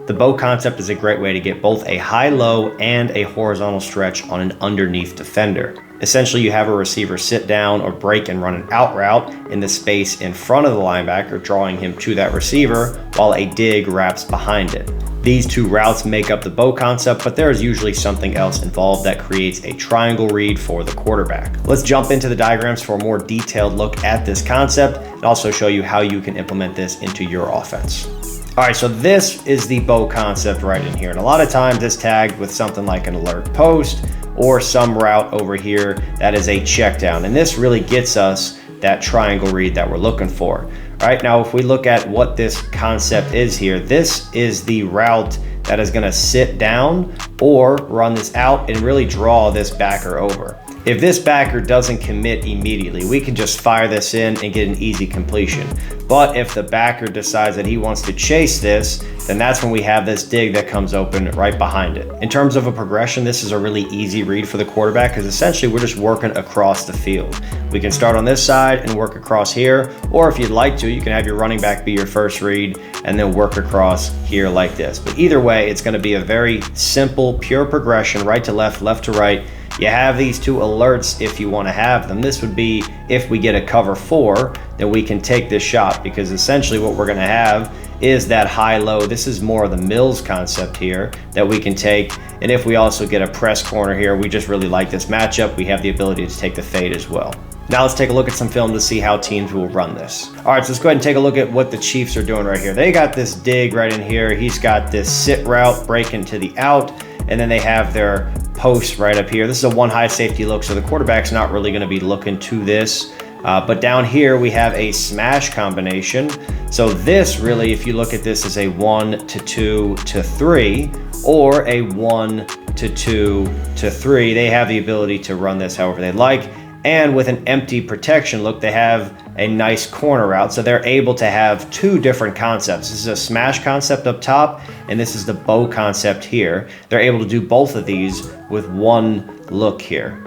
The bow concept is a great way to get both a high-low and a horizontal stretch on an underneath defender. Essentially, you have a receiver sit down or break and run an out route in the space in front of the linebacker, drawing him to that receiver while a dig wraps behind it. These two routes make up the bow concept, but there is usually something else involved that creates a triangle read for the quarterback. Let's jump into the diagrams for a more detailed look at this concept and also show you how you can implement this into your offense. All right, so this is the bow concept right in here. And a lot of times it's tagged with something like an alert post or some route over here that is a check down. And this really gets us that triangle read that we're looking for. All right, now if we look at what this concept is here, this is the route that is gonna sit down or run this out and really draw this backer over. If this backer doesn't commit immediately, we can just fire this in and get an easy completion. But if the backer decides that he wants to chase this, then that's when we have this dig that comes open right behind it. In terms of a progression, this is a really easy read for the quarterback because essentially we're just working across the field. We can start on this side and work across here, or if you'd like to, you can have your running back be your first read and then work across here like this. But either way, it's gonna be a very simple, pure progression, right to left, left to right. You have these two alerts if you want to have them. This would be if we get a cover 4, then we can take this shot, because essentially what we're going to have is that high-low. This is more of the Mills concept here that we can take. And if we also get a press corner here, we just really like this matchup. We have the ability to take the fade as well. Now let's take a look at some film to see how teams will run this. All right, so let's go ahead and take a look at what the Chiefs are doing right here. They got this dig right in here. He's got this sit route, break into the out, and then they have their post right up here. This is a one high safety look, so the quarterback's not really going to be looking to this. But down here we have a smash combination. So this really, if you look at this, is a 1 to 2 to 3 or a 1 to 2 to 3. They have the ability to run this however they like. And with an empty protection look, they have a nice corner route. So they're able to have two different concepts. This is a smash concept up top, and this is the bow concept here. They're able to do both of these with one look here.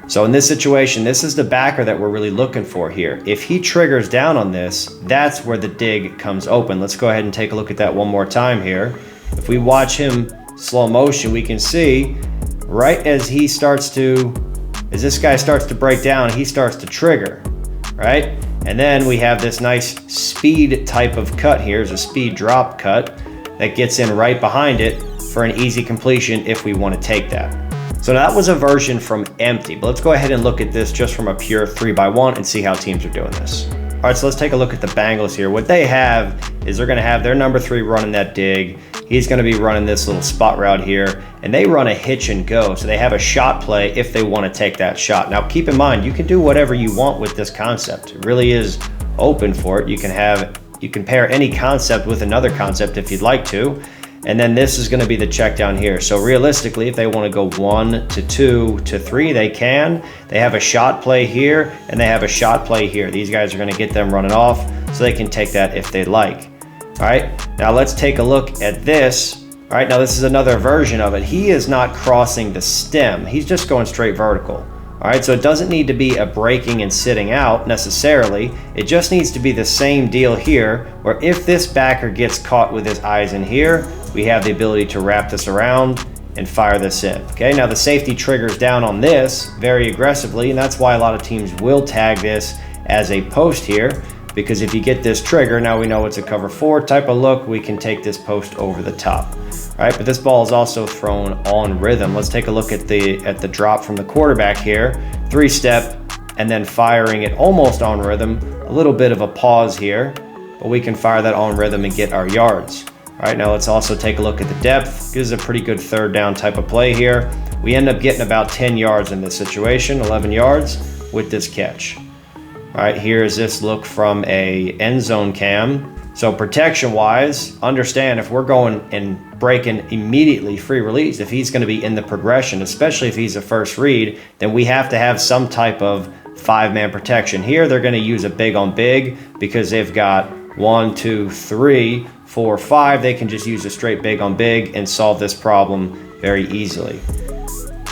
So in this situation, this is the backer that we're really looking for here. If he triggers down on this, that's where the dig comes open. Let's go ahead and take a look at that one more time here. If we watch him slow motion, we can see right as he starts to, as this guy starts to break down, he starts to trigger, right? And then we have this nice speed type of cut here. It's a speed drop cut that gets in right behind it for an easy completion if we want to take that. So now that was a version from empty, but let's go ahead and look at this just from a pure 3x1 and see how teams are doing this. All right, so let's take a look at the Bengals here. What they have is they're gonna have their number 3 running that dig. He's gonna be running this little spot route here, and they run a hitch and go. So they have a shot play if they wanna take that shot. Now keep in mind, you can do whatever you want with this concept. It really is open for it. You can pair any concept with another concept if you'd like to. And then this is going to be the check down here. So realistically, if they want to go 1 to 2 to 3, they can. They have a shot play here, and they have a shot play here. These guys are going to get them running off, so they can take that if they like. All right, now let's take a look at this. All right, now this is another version of it. He is not crossing the stem. He's just going straight vertical. All right, so it doesn't need to be a breaking and sitting out necessarily. It just needs to be the same deal here, where if this backer gets caught with his eyes in here, we have the ability to wrap this around and fire this in. Okay, now the safety triggers down on this very aggressively, and that's why a lot of teams will tag this as a post here, because if you get this trigger, now we know it's a cover 4 type of look, we can take this post over the top. All right, but this ball is also thrown on rhythm. Let's take a look at the drop from the quarterback here. 3-step, and then firing it almost on rhythm. A little bit of a pause here, but we can fire that on rhythm and get our yards. All right, now let's also take a look at the depth. This is a pretty good 3rd down type of play here. We end up getting about 10 yards in this situation, 11 yards with this catch. All right, here is this look from a end zone cam. So protection wise, understand if we're going and breaking immediately free release, if he's going to be in the progression, especially if he's a first read, then we have to have some type of 5-man protection. Here they're going to use a big on big because they've got 1, 2, 3, 4, 5. They can just use a straight big on big and solve this problem very easily.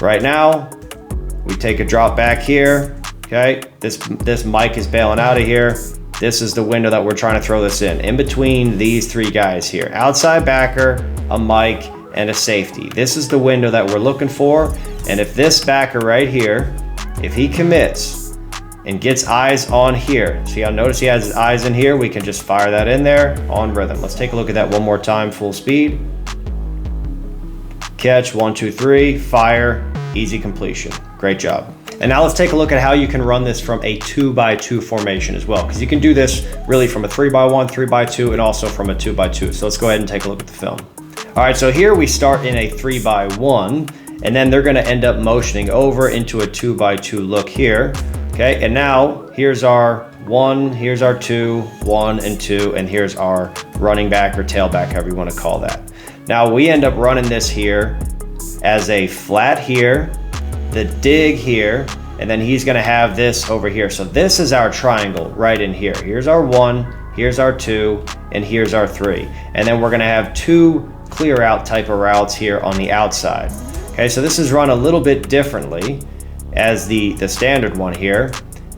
Right now, we take a drop back here. Okay, this Mike is bailing out of here. this is the window that we're trying to throw this in between these three guys here. Outside backer, a mic, and a safety. This is the window that we're looking for. And if this backer right here, if he commits and gets eyes on here, see how notice he has his eyes in here, we can just fire that in there on rhythm. Let's take a look at that one more time, full speed. Catch, 1, 2, 3, fire, easy completion. Great job. And now let's take a look at how you can run this from a 2x2 formation as well, because you can do this really from a 3x1, 3x2, and also from a 2x2. So let's go ahead and take a look at the film. All right, so here we start in a 3x1, and then they're gonna end up motioning over into a 2x2 look here. Okay, and now here's our 1, here's our 2, 1 and 2, and here's our running back or tailback, however you wanna call that. Now we end up running this here as a flat here, the dig here, and then he's gonna have this over here. So this is our triangle right in here. Here's our 1, here's our 2, and here's our 3. And then we're gonna have 2 clear out type of routes here on the outside. Okay, so this is run a little bit differently as the standard one here.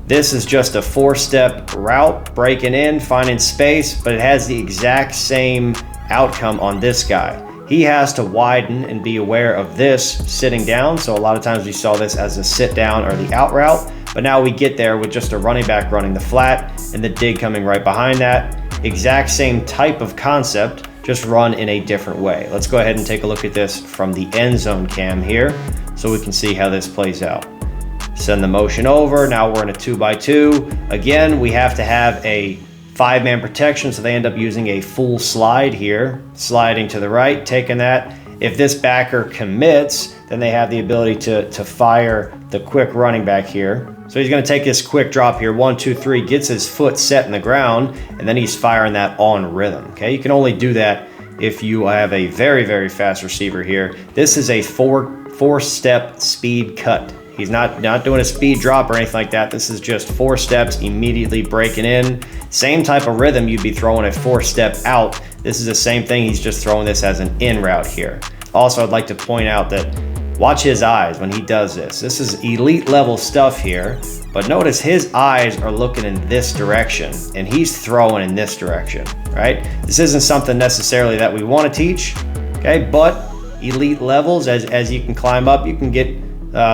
This is just a 4-step route, breaking in, finding space, but it has the exact same outcome on this guy. He has to widen and be aware of this sitting down. So a lot of times we saw this as a sit down or the out route, but now we get there with just a running back running the flat and the dig coming right behind that. Exact same type of concept, just run in a different way. Let's go ahead and take a look at this from the end zone cam here so we can see how this plays out. Send the motion over. Now we're in a 2x2. Again, we have to have a 5-man protection, so they end up using a full slide here, sliding to the right, taking that. If this backer commits, then they have the ability to fire the quick running back here. So he's gonna take this quick drop here, 1, 2, 3, gets his foot set in the ground, and then he's firing that on rhythm, okay? You can only do that if you have a very, very fast receiver here. This is a four-step speed cut. He's not doing a speed drop or anything like that. This is just 4 steps, immediately breaking in. Same type of rhythm you'd be throwing a 4-step out. This is the same thing. He's just throwing this as an in route here. Also, I'd like to point out that watch his eyes when he does this. This is elite level stuff here, but notice his eyes are looking in this direction and he's throwing in this direction, right? This isn't something necessarily that we want to teach, okay? But elite levels, as you can climb up, you can get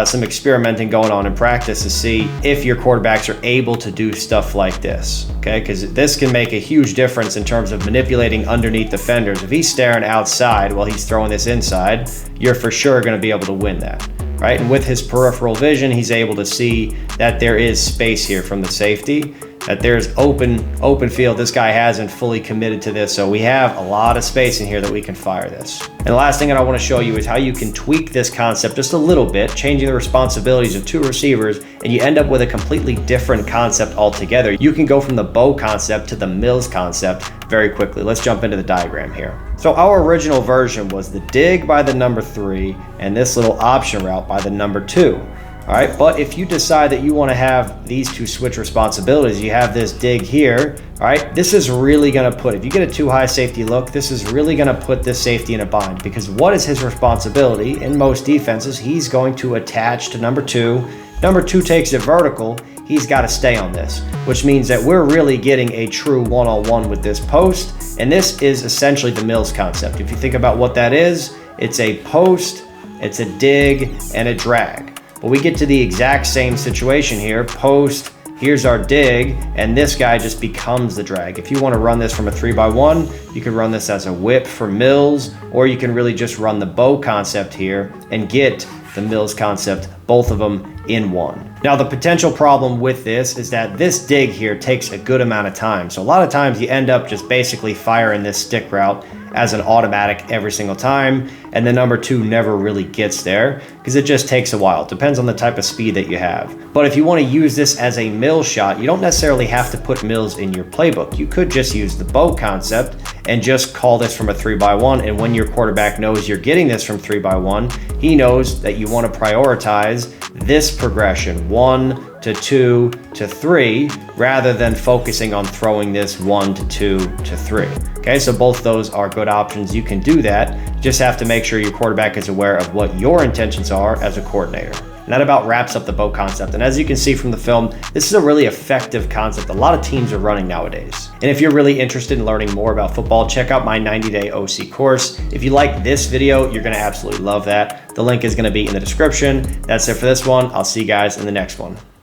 some experimenting going on in practice to see if your quarterbacks are able to do stuff like this, okay? Because this can make a huge difference in terms of manipulating underneath defenders. If he's staring outside while he's throwing this inside, you're for sure going to be able to win that, right? And with his peripheral vision, he's able to see that there is space here from the safety, that there's open field. This guy hasn't fully committed to this, so we have a lot of space in here that we can fire this. And the last thing that I want to show you is how you can tweak this concept just a little bit, changing the responsibilities of 2 receivers, and you end up with a completely different concept altogether. You can go from the bow concept to the Mills concept very quickly. Let's jump into the diagram here. So our original version was the dig by the number 3 and this little option route by the number 2. All right, but if you decide that you want to have these 2 switch responsibilities, you have this dig here, all right, this is really going to put, if you get a too high safety look, this is really going to put this safety in a bind, because what is his responsibility in most defenses? He's going to attach to number 2. Number 2 takes it vertical. He's got to stay on this, which means that we're really getting a true one-on-one with this post. And this is essentially the Mills concept. If you think about what that is, it's a post, it's a dig, and a drag. But we get to the exact same situation here. Post, here's our dig, and this guy just becomes the drag. If you want to run this from a 3x1, you can run this as a whip for Mills, or you can really just run the bow concept here and get the Mills concept, both of them in one. Now, the potential problem with this is that this dig here takes a good amount of time. So a lot of times you end up just basically firing this stick route as an automatic every single time, and the number 2 never really gets there because it just takes a while. It depends on the type of speed that you have. But if you want to use this as a Mills shot, you don't necessarily have to put Mills in your playbook. You could just use the bow concept and just call this from a 3x1, and when your quarterback knows you're getting this from 3x1, he knows that you want to prioritize this progression, 1 to 2 to 3, rather than focusing on throwing this 1 to 2 to 3. Okay, so both those are good options. You can do that. You just have to make sure your quarterback is aware of what your intentions are as a coordinator. And that about wraps up the bow concept. And as you can see from the film, this is a really effective concept a lot of teams are running nowadays. And if you're really interested in learning more about football, check out my 90-day OC course. If you like this video, you're gonna absolutely love that. The link is gonna be in the description. That's it for this one. I'll see you guys in the next one.